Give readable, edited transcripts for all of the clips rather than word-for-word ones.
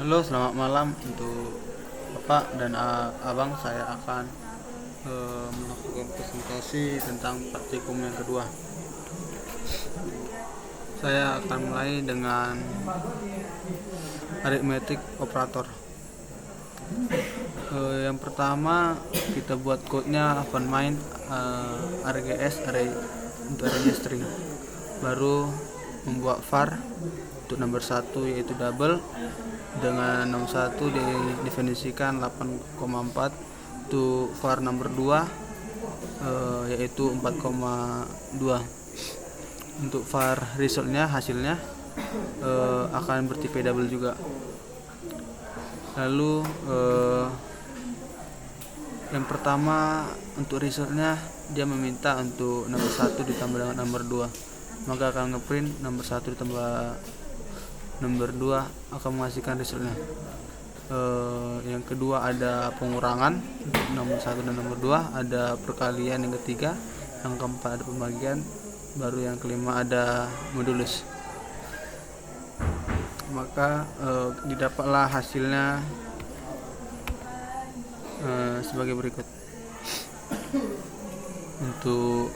Halo, selamat malam untuk Bapak dan Abang. Saya akan melakukan presentasi tentang praktikum yang kedua. Saya akan mulai dengan aritmetik operator. Yang pertama kita buat code-nya find main RGS array untuk array string. Baru membuat var untuk nomor 1 yaitu double dengan nomor 1 didefinisikan 8,4. Untuk var nomor 2 yaitu 4,2. Untuk var resultnya hasilnya akan bertipe double juga. Lalu yang pertama untuk resultnya dia meminta untuk nomor 1 ditambah dengan nomor 2, maka akan ngeprint nomor 1 ditambah nomor 2 akan menghasilkan resultnya. Yang kedua ada pengurangan untuk nomor 1 dan nomor 2, ada perkalian yang ketiga, yang keempat ada pembagian, baru yang kelima ada modulus. Maka didapatlah hasilnya sebagai berikut. Untuk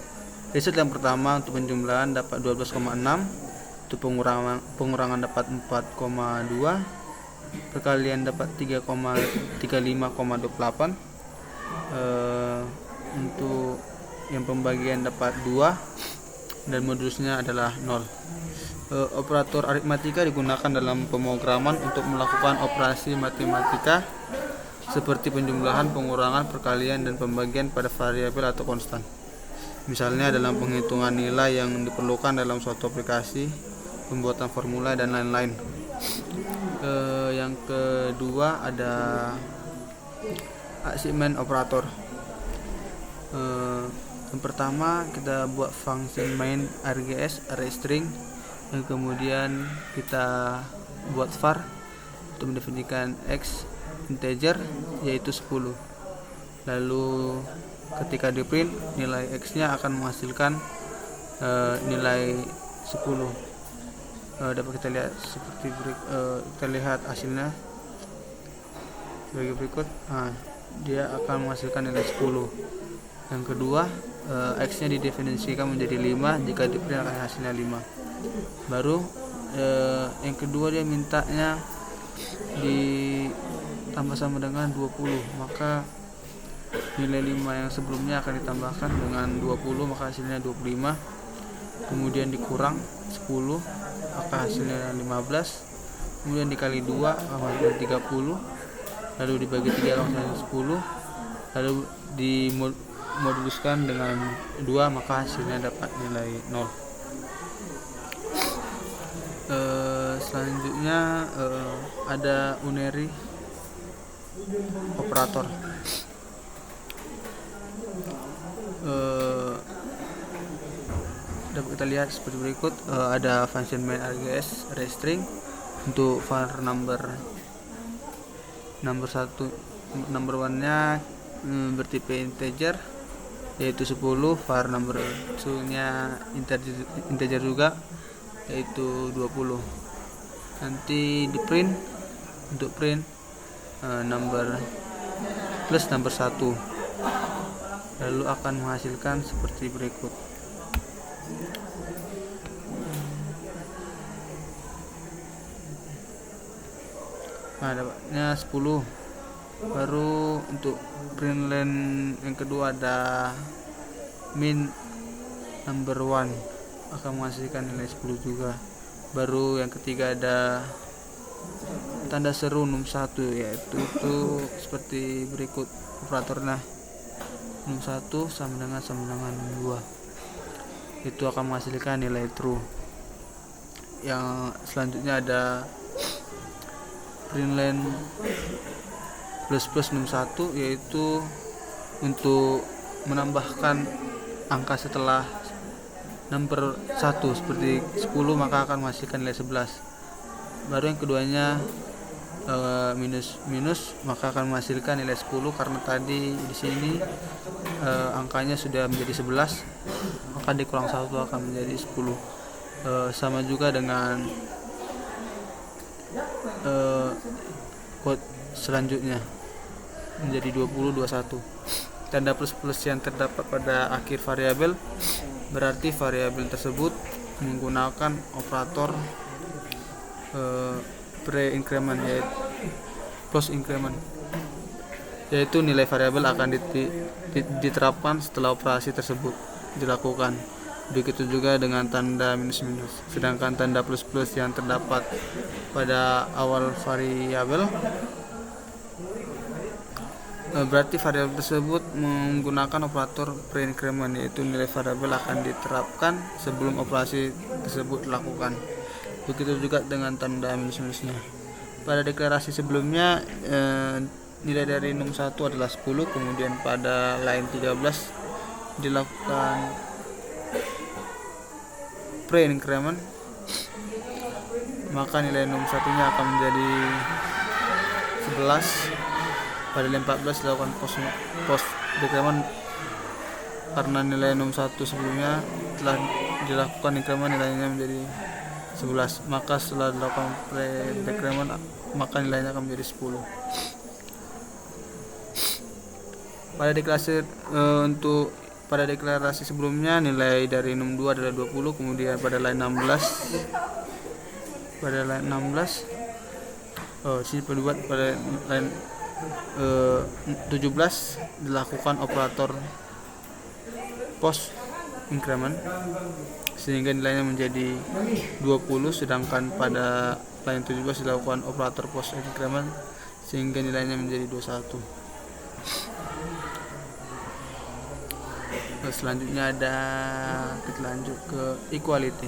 result yang pertama untuk penjumlahan dapat 12,6, untuk pengurangan dapat 4,2, perkalian dapat 35,28, untuk yang pembagian dapat 2 dan modulusnya adalah 0. Operator aritmatika digunakan dalam pemrograman untuk melakukan operasi matematika seperti penjumlahan, pengurangan, perkalian, dan pembagian pada variabel atau konstan. Misalnya dalam penghitungan nilai yang diperlukan dalam suatu aplikasi, pembuatan formula, dan lain-lain. Yang kedua ada assignment operator. Yang pertama kita buat function main RGS array string, yang kemudian kita buat var untuk mendefinisikan x integer yaitu 10. Lalu ketika di print nilai x nya akan menghasilkan nilai 10. Dapat kita lihat seperti kita lihat hasilnya sebagai berikut. Dia akan menghasilkan nilai 10. Yang kedua x nya didefinisikan menjadi 5, jika di print akan hasilnya 5. Baru yang kedua dia mintanya ditambah sama dengan 20, maka nilai 5 yang sebelumnya akan ditambahkan dengan 20, maka hasilnya 25. Kemudian dikurang 10, maka hasilnya 15. Kemudian dikali 2 akan hasilnya 30. Lalu dibagi 3 akan hasilnya 10. Lalu dimoduluskan dengan 2, maka hasilnya dapat nilai 0. Selanjutnya ada unary operator. Dapat kita lihat seperti berikut. Ada function main RGS array string untuk var number 1 nya bertipe integer yaitu 10, var number 2 nya integer juga yaitu 20. Nanti di print untuk print number plus number 1, lalu akan menghasilkan seperti berikut. Dapatnya 10. Baru untuk print line yang kedua ada min number 1 akan menghasilkan nilai 10 juga. Baru yang ketiga ada tanda seru num 1, yaitu seperti berikut operatornya. Num 1 sama dengan 2, itu akan menghasilkan nilai true. Yang selanjutnya ada print line plus num 1, yaitu untuk menambahkan angka setelah nomor 1 seperti 10, maka akan menghasilkan nilai 11. Baru yang keduanya minus, maka akan menghasilkan nilai 10 karena tadi di sini angkanya sudah menjadi 11, maka dikurang 1 akan menjadi 10. Sama juga dengan quote selanjutnya menjadi 20, 21. Tanda plus-plus yang terdapat pada akhir variabel berarti variabel tersebut menggunakan operator pre-increment yaitu post increment, yaitu nilai variabel akan diterapkan setelah operasi tersebut dilakukan. Begitu juga dengan tanda minus-minus. Sedangkan tanda plus-plus yang terdapat pada awal variabel berarti variabel tersebut menggunakan operator pre-increment, yaitu nilai variabel akan diterapkan sebelum operasi tersebut dilakukan. Begitu juga dengan tanda minus-minusnya. Pada deklarasi sebelumnya nilai dari num 1 adalah 10, kemudian pada line 13 dilakukan pre-increment, maka nilai num 1 nya akan menjadi 11. Pada line 14 dilakukan post decrement karena nilai num 1 sebelumnya telah dilakukan increment, nilainya menjadi 11, maka setelah dilakukan pre-decrement maka nilainya akan menjadi 10. Pada deklarasi sebelumnya nilai dari num 2 adalah 20, kemudian pada line 16 sini dibuat pada line 17 dilakukan operator post increment sehingga nilainya menjadi 20, sedangkan pada line 17 dilakukan operator post increment sehingga nilainya menjadi 21. Selanjutnya kita lanjut ke equality.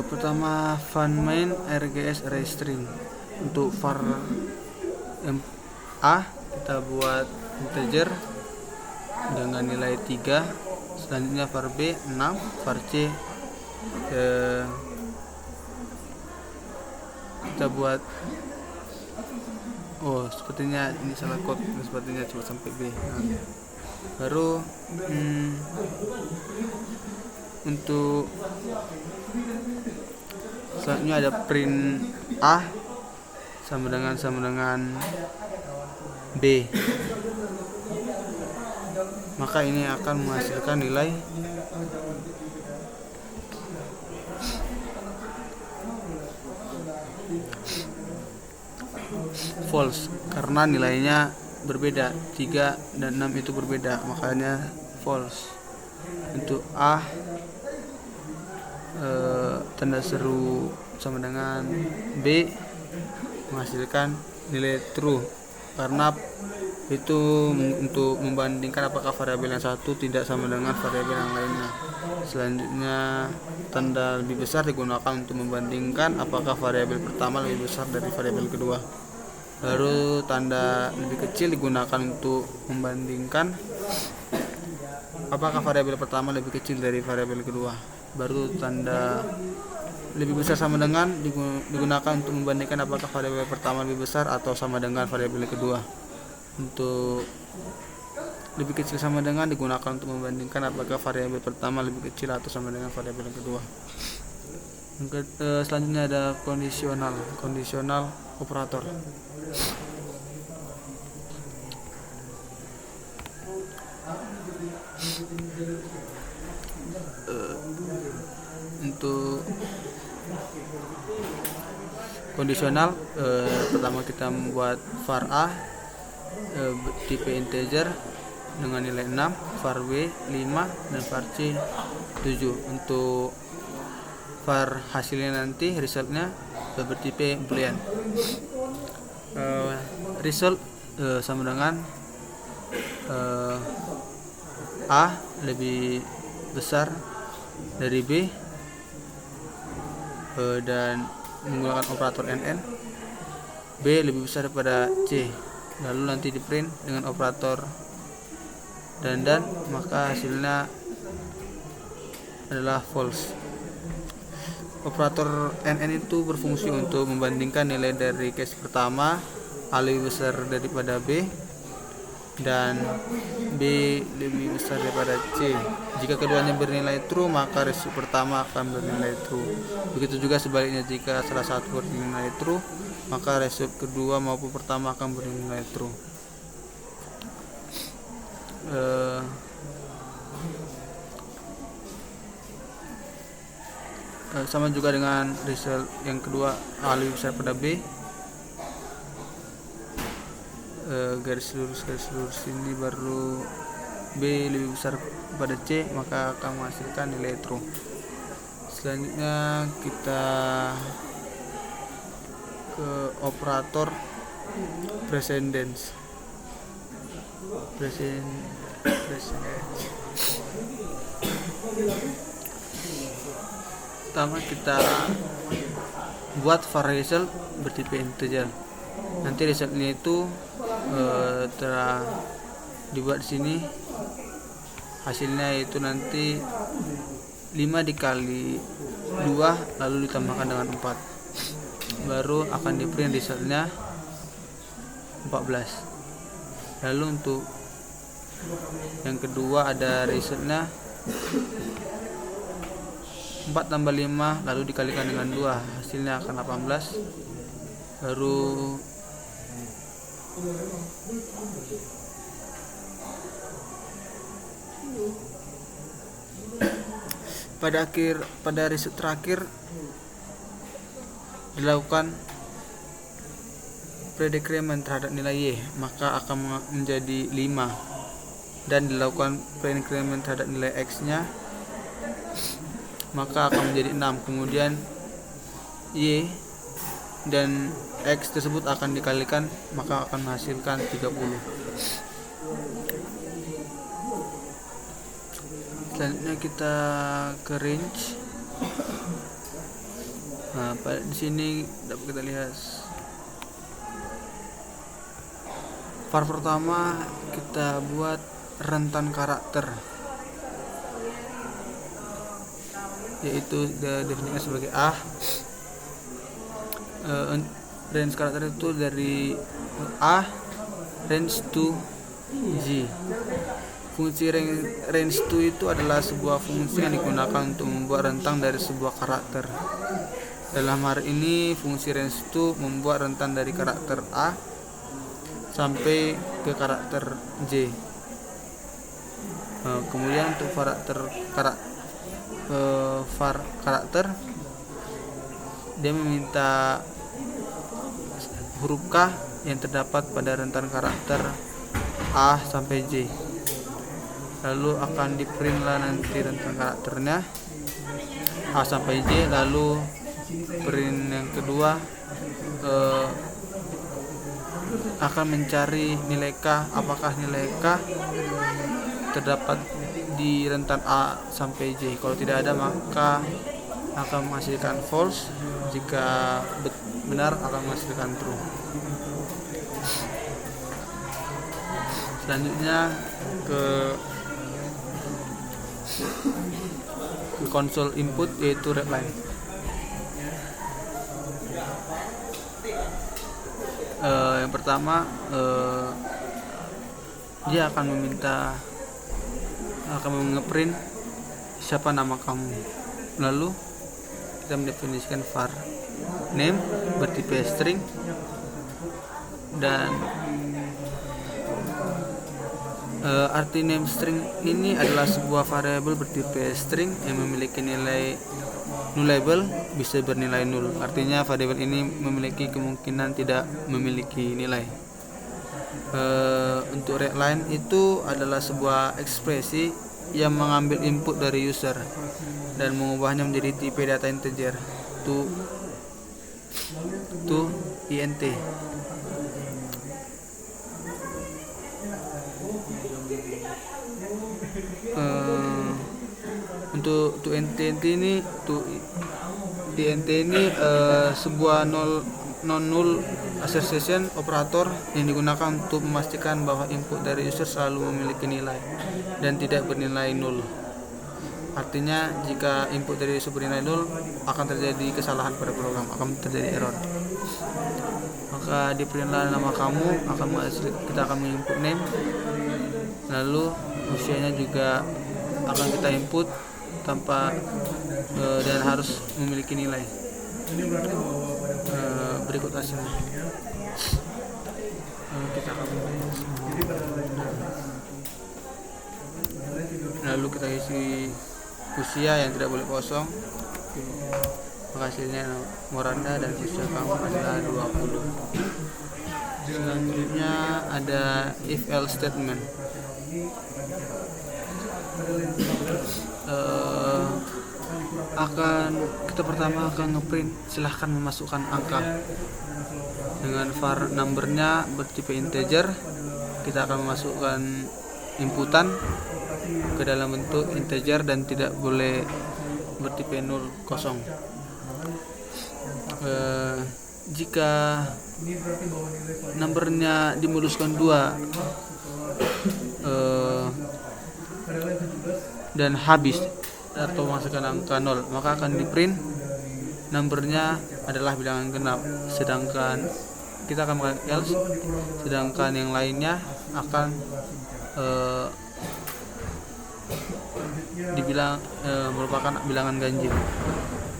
Pertama, fun main RGS array string. Untuk var A kita buat integer dengan nilai 3. Selanjutnya var B 6, var C kita buat sepertinya ini salah code, sepertinya coba sampai B. Baru untuk selanjutnya ada print A sama dengan B, maka ini akan menghasilkan nilai false karena nilainya berbeda, 3 dan 6 itu berbeda, makanya false. Untuk A tanda seru sama dengan B menghasilkan nilai true karena itu untuk membandingkan apakah variabel yang satu tidak sama dengan variabel yang lainnya. Selanjutnya tanda lebih besar digunakan untuk membandingkan apakah variabel pertama lebih besar dari variabel kedua. Baru tanda lebih kecil digunakan untuk membandingkan apakah variabel pertama lebih kecil dari variabel kedua. Baru tanda lebih besar sama dengan digunakan untuk membandingkan apakah variabel pertama lebih besar atau sama dengan variabel kedua. Untuk lebih kecil sama dengan digunakan untuk membandingkan apakah variabel pertama lebih kecil atau sama dengan variabel kedua. Selanjutnya ada kondisional operator. Untuk kondisional pertama kita membuat var A tipe integer dengan nilai 6, var B 5 dan var C 7. Untuk var hasilnya nanti resultnya bertipe boolean. Result sama dengan A lebih besar dari B dan menggunakan operator NN, B lebih besar daripada C, lalu nanti di print dengan operator dan maka hasilnya adalah false. Operator NN itu berfungsi untuk membandingkan nilai dari case pertama A lebih besar daripada B dan B lebih besar daripada C. Jika keduanya bernilai true, maka result pertama akan bernilai true. Begitu juga sebaliknya, jika salah satu bernilai true, maka result kedua maupun pertama akan bernilai true. Sama juga dengan result yang kedua, A lebih besar pada B. Garis lurus ini baru B lebih besar pada C, maka akan menghasilkan nilai true. Selanjutnya kita ke operator precedence. Pertama kita buat var result bertipe integer. Nanti resultnya itu telah dibuat di sini. Hasilnya itu nanti 5 dikali 2 lalu ditambahkan dengan 4, baru akan di print resultnya 14. Lalu untuk yang kedua ada resultnya 4 tambah 5 lalu dikalikan dengan 2, hasilnya akan 18, baru pada result terakhir dilakukan predecrement terhadap nilai Y, maka akan menjadi 5, dan dilakukan predecrement terhadap nilai X nya, maka akan menjadi 6. Kemudian Y dan X tersebut akan dikalikan, maka akan menghasilkan 30. Selanjutnya kita ke range. Nah, di sini dapat kita lihat var pertama kita buat rentan karakter, yaitu definisikan sebagai A. Range karakter itu dari A range to Z. Fungsi range to itu adalah sebuah fungsi yang digunakan untuk membuat rentang dari sebuah karakter. Dalam hari ini fungsi range to membuat rentang dari karakter A sampai ke karakter J. Kemudian untuk var karakter, dia meminta huruf K yang terdapat pada rentan karakter A sampai J. Lalu akan di print lah nanti rentan karakternya A sampai J. Lalu print yang kedua akan mencari nilai K, apakah nilai K terdapat di rentan A sampai J. Kalau tidak ada, maka akan menghasilkan false. Jika benar, akan menghasilkan true. Selanjutnya ke konsol input, yaitu readline. Yang pertama, dia akan ngeprint siapa nama kamu. Lalu kita mendefinisikan var name bertipe string, dan arti name string ini adalah sebuah variabel bertipe string yang memiliki nilai nullable, bisa bernilai nol. Artinya variabel ini memiliki kemungkinan tidak memiliki nilai. Untuk readline itu adalah sebuah ekspresi yang mengambil input dari user dan mengubahnya menjadi tipe data integer to int. Untuk int ini sebuah non-null assertion operator yang digunakan untuk memastikan bahwa input dari user selalu memiliki nilai dan tidak bernilai nol. Artinya jika input dari sebuah nilai 0 akan terjadi kesalahan pada program, akan terjadi error. Maka di perintahan nama kamu kita akan menginput name, lalu usianya juga akan kita input tanpa dan harus memiliki nilai. Berikut hasilnya. Kita akan lalu kita isi usia yang tidak boleh kosong. Hasilnya Moranda dan usia kamu adalah 20. Selanjutnya ada if else statement. Kita pertama akan ngeprint, silahkan memasukkan angka dengan var numbernya bertipe integer. Kita akan memasukkan inputan ke dalam bentuk integer dan tidak boleh bertipe 0 kosong. Jika numbernya dimoduliskan 2 dan habis atau masukkan angka 0, maka akan di print numbernya adalah bilangan genap, sedangkan kita akan menggunakan else, sedangkan yang lainnya akan dibilang merupakan bilangan ganjil.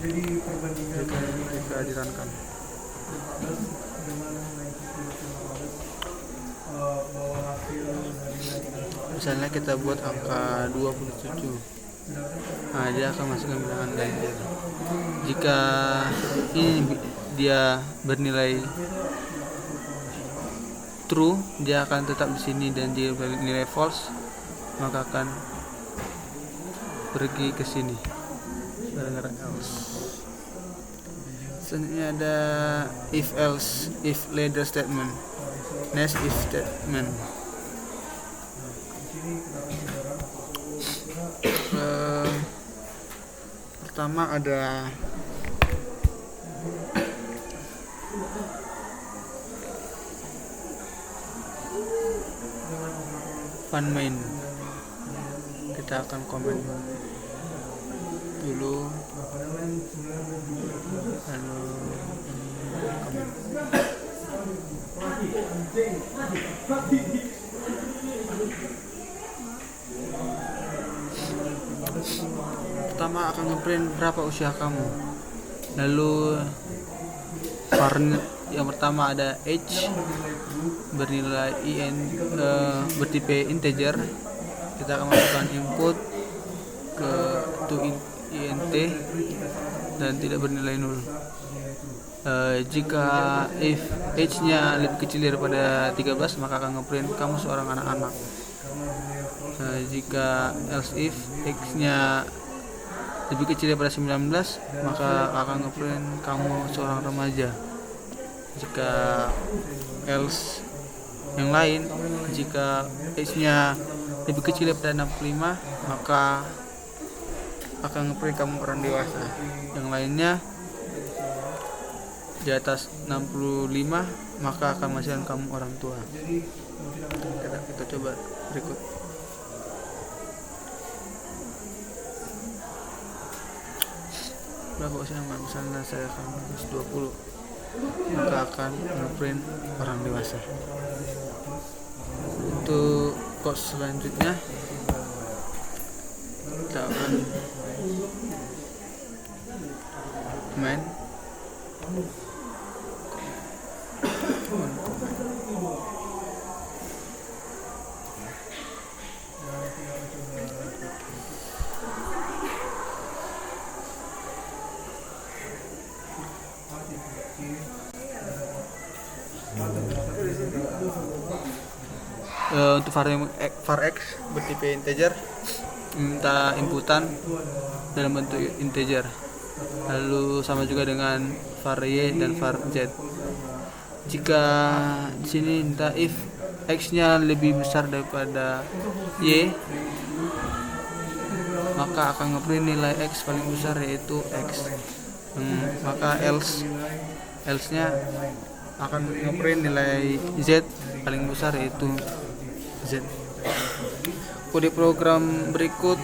Jika dirankan, misalnya kita buat angka 27, nah dia akan masukkan bilangan ganjil. Jika ini dia bernilai true, dia akan tetap di sini, dan jika bernilai false maka akan pergi ke sini gara-gara else. Selanjutnya ada if else, if later statement, next if statement. Pertama ada fun main. Kita akan komen dulu, lalu komen. Pertama akan ngeprint berapa usia kamu, lalu var yang pertama ada age bernilai bertipe integer. Kita akan masukkan input ke int dan tidak bernilai 0. Jika if age-nya lebih kecil daripada 13, maka akan ngeprint kamu seorang anak-anak. Jika else if x-nya lebih kecil daripada 19, maka akan ngeprint kamu seorang remaja. Jika else yang lain, jika age-nya lebih kecil daripada 65, maka akan ngeprint kamu orang dewasa. Yang lainnya di atas 65, maka akan masukkan kamu orang tua. Kita coba berikut. Berapa usia? Misalnya saya akan 20, maka akan ngeprint orang dewasa. Untuk code selanjutnya kita akan main untuk var x bertipe integer, minta inputan dalam bentuk integer. Lalu sama juga dengan var y dan var z. Jika di sini minta if x-nya lebih besar daripada y, maka akan ngeprint nilai x paling besar, yaitu x. Maka else-nya akan ngeprint nilai z paling besar, yaitu z. Kode program berikut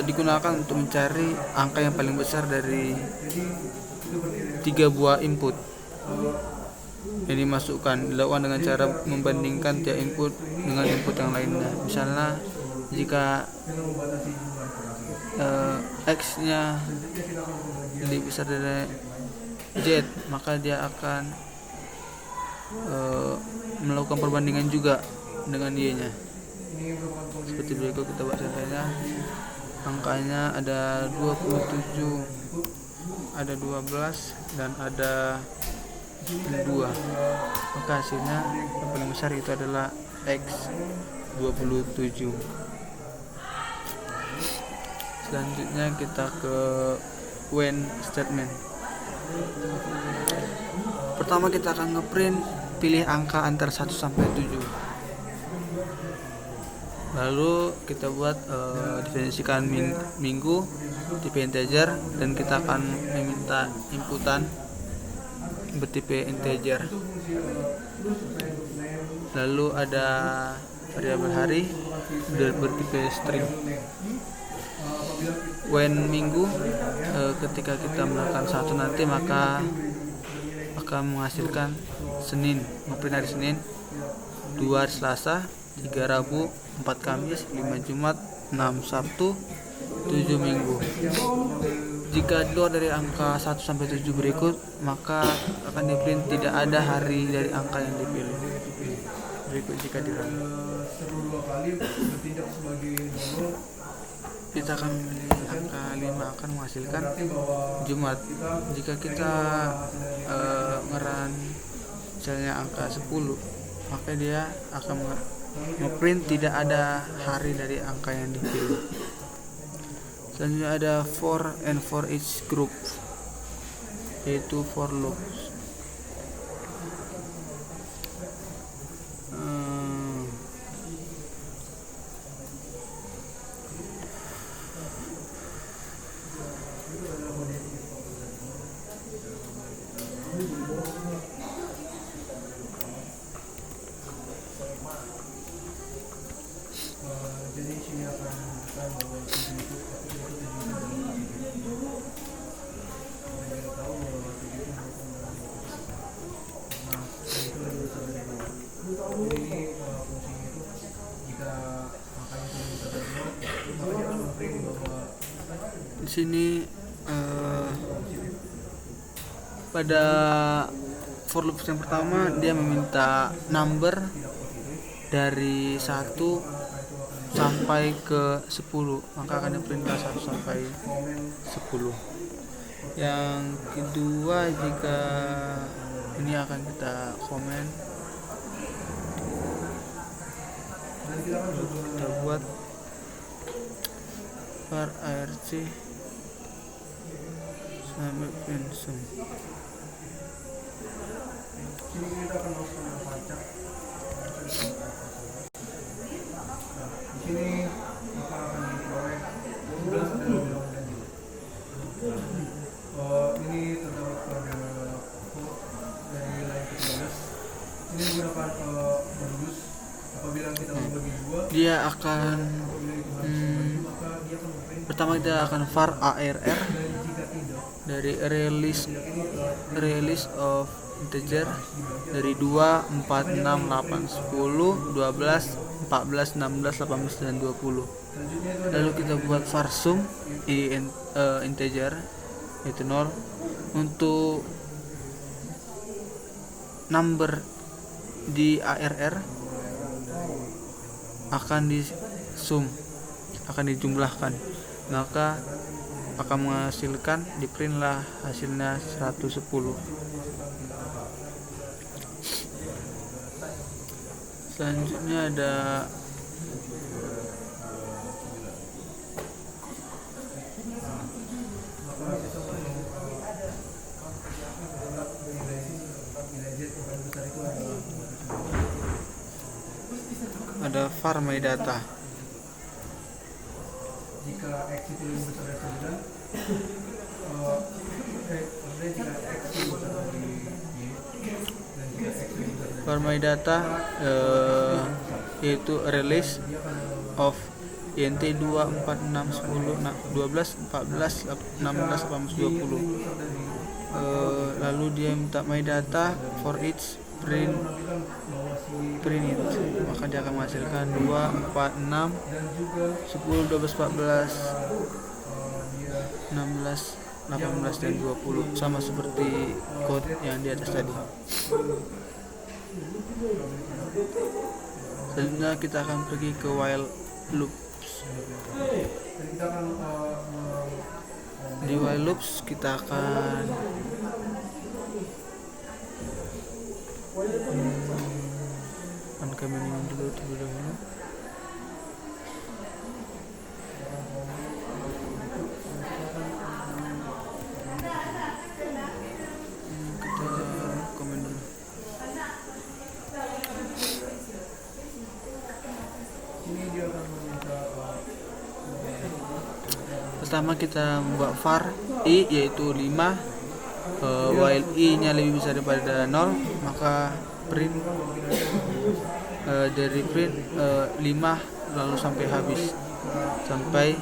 digunakan untuk mencari angka yang paling besar dari 3 buah input yang dimasukkan. Dilakukan dengan cara membandingkan tiap input dengan input yang lainnya. Misalnya jika X nya lebih besar dari Z, maka dia akan melakukan perbandingan juga dengan Y nya. Seperti berikut, kita buat contohnya. Angkanya ada 27, ada 12, dan ada 2. Maka hasilnya yang paling besar itu adalah X 27. Selanjutnya kita ke when statement. Pertama kita akan ngeprint pilih angka antara 1 sampai 7. Lalu kita buat definisikan minggu tipe integer, dan kita akan meminta inputan bertipe integer. Lalu ada variabel hari bertipe string. When minggu, ketika kita melakukan 1 nanti, maka akan menghasilkan Senin, ngeprint hari Senin, 2 hari Selasa, 3 Rabu, 4 Kamis, 5 Jumat, 6 Sabtu, 7 Minggu. Jika di luar dari angka 1 sampai 7 berikut, maka akan diprint tidak ada hari dari angka yang dipilih. Berikut jika dirun. Kita akan memilih angka 5 akan menghasilkan Jumat. Jika kita ngeran misalnya angka 10, maka dia akan ngeprint tidak ada hari dari angka yang dipilih. Selanjutnya ada for and for each group, yaitu for loop. Jadi sini akan menunjukkan bahwa tujuh itu kita tahu bahwa tujuh itu merupakan nah itu lebih besar dari dua. Jadi ini fungsinya itu jika angkanya lebih besar dari dua, maka dia akan memprint bahwa di sini pada for loop yang pertama dia meminta number dari 1 sampai ke 10, maka akan diperintah 1 sampai 10. Yang kedua, jika ini akan kita komen, kita buat var arc sampai pensum. sini kita akan masukkan pajak. Di sini maka akan diperoleh 11 dan 12 dan juga. Ini terdapat pada dari line ke-13. Ini menggunakan modulus. Apabila kita membagi dua, Dia akan maka dia akan memprint. pertama kita akan var arr Dan jika tidak, dari release of integer dari 2, 4, 6, 8, 10, 12, 14, 16, 18, dan 20. Lalu kita buat var sum integer yaitu 0. Untuk number di arr akan di sum, akan dijumlahkan, maka akan menghasilkan di print lah hasilnya 110. Selanjutnya ada var my data. jika X itu lebih besar dari 9, jika X itu besar dari Y, dan jika X itu besar dari For my data yaitu release of INT 2 4 6 10 12 14 16 18 20. Lalu dia minta my data for each print it, maka dia akan menghasilkan 2 4 6 10 12 14 16 18 dan 20, sama seperti code yang di atas tadi. Selanjutnya kita akan pergi ke while loop. Di while loops kita akan uncomment ini dulu terlebih dahulu. Kita komen dulu. Pertama kita membuat var i yaitu 5, while i nya lebih besar daripada 0, maka print dari print 5 lalu sampai habis, sampai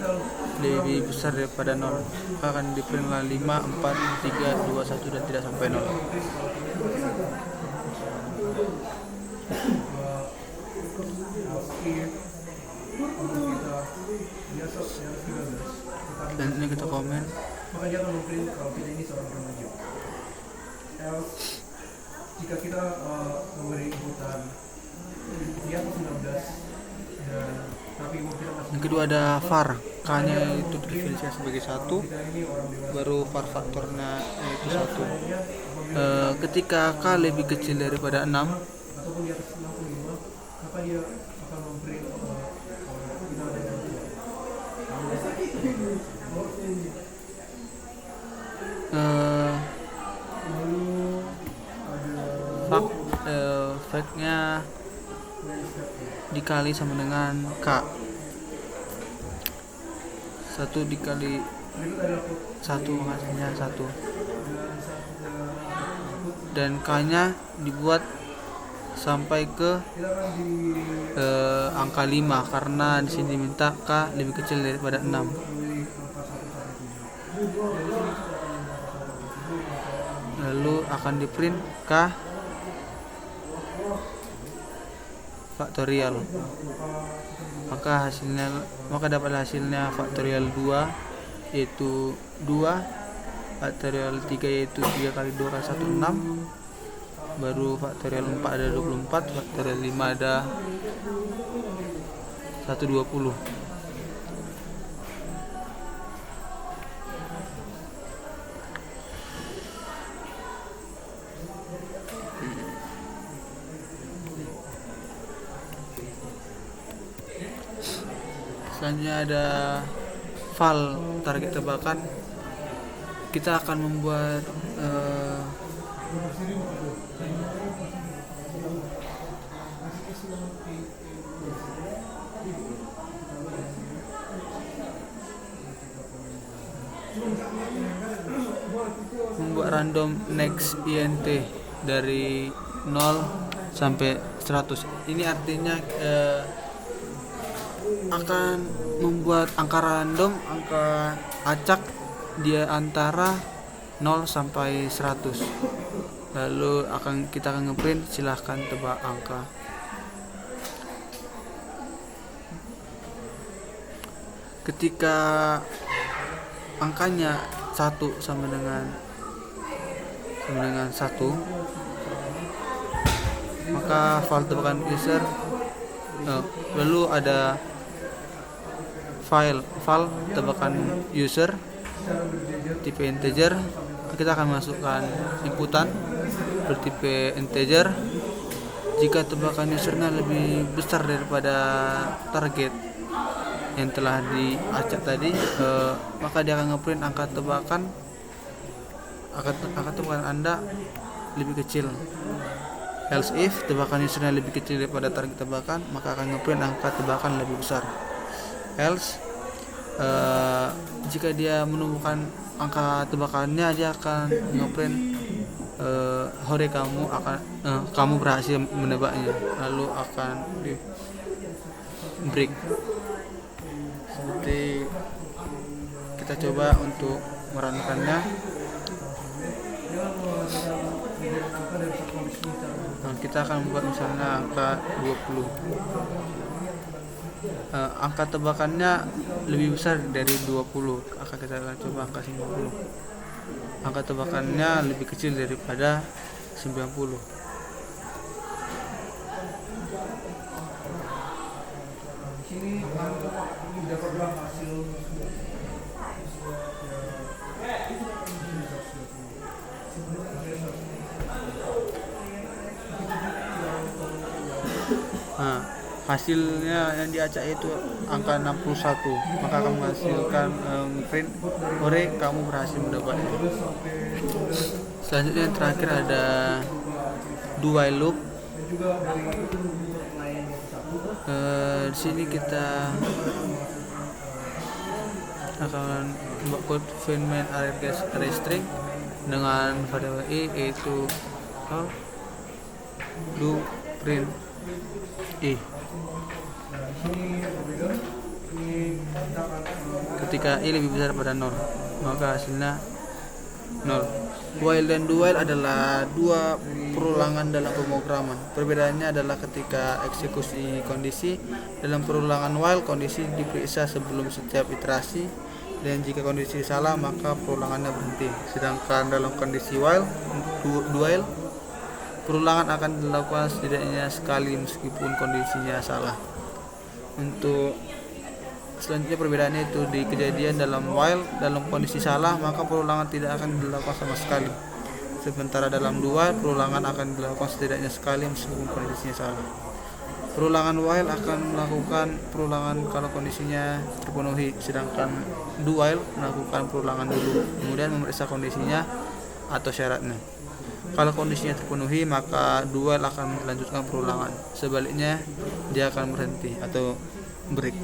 lebih besar daripada 0, maka akan di print 5 4 3 2 1 dan tidak sampai 0. Dan ini kita komen. Maka dia akan memprint kalau kita ini seorang remaja. Else, jika kita memberi inputan di atas 19 dan tapi kita masih. Yang kedua ada var, k nya itu definisikan sebagai 1, baru var faktornya yaitu 1. Ketika k lebih kecil daripada 6 ataupun di atas 65, maka dia akan memprint kita ada fact-nya dikali sama dengan k, 1 dikali 1 hasilnya 1, dan k nya dibuat sampai ke angka 5 karena di sini diminta k lebih kecil daripada 6. Lalu akan di print k faktorial, maka dapat hasilnya faktorial 2 yaitu 2, faktorial 3 yaitu 3 kali 2 kali 1 6, baru faktorial 4 ada 24, faktorial 5 ada 120. Selanjutnya ada val target tebakan. Kita akan membuat random next int dari 0 sampai 100. Ini artinya akan membuat angka random, angka acak dia antara 0 sampai 100. Lalu kita akan ngeprint silahkan tebak angka. Ketika angkanya 1 sama dengan 1, maka val tebakan user, lalu ada val tebakan user tipe integer. Kita akan masukkan inputan bertipe integer. Jika tebakan usernya lebih besar daripada target yang telah diacak tadi, maka dia akan ngeprint angka tebakan Anda lebih kecil. Else if tebakan usernya lebih kecil daripada target tebakan, maka akan ngeprint angka tebakan lebih besar. Else, jika dia menemukan angka tebakannya, dia akan ngeprint hore kamu berhasil menebaknya, lalu akan di break. nanti kita coba untuk merankannya. Nah, kita akan membuat misalnya angka 20. Angka tebakannya lebih besar dari 20, akan kita akan coba angka 90. Angka tebakannya lebih kecil daripada 90. Di sini dapatlah hasil Nah, hasilnya yang diacak itu angka 61, maka akan menghasilkan print ore kamu berhasil mendapatnya. Selanjutnya yang terakhir ada do while loop. Di sini kita akan membuat code find main array string dengan variabel i yaitu do print i. Ketika i lebih besar pada 0, maka hasilnya 0. While dan do while adalah dua perulangan dalam pemrograman. Perbedaannya adalah ketika eksekusi kondisi. Dalam perulangan while, kondisi diperiksa sebelum setiap iterasi, dan jika kondisi salah maka perulangannya berhenti. Sedangkan dalam kondisi while, perulangan akan dilakukan setidaknya sekali meskipun kondisinya salah. Untuk selanjutnya perbedaannya itu di kejadian dalam while, dalam kondisi salah maka perulangan tidak akan dilakukan sama sekali. Sementara dalam do while, perulangan akan dilakukan setidaknya sekali meskipun kondisinya salah. Perulangan while akan melakukan perulangan kalau kondisinya terpenuhi, sedangkan do while melakukan perulangan dulu, kemudian memeriksa kondisinya atau syaratnya. Kalau kondisinya terpenuhi, maka do while akan melanjutkan perulangan. Sebaliknya, dia akan berhenti atau break.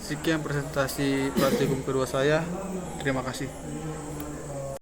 Sekian presentasi praktikum kedua saya. Terima kasih.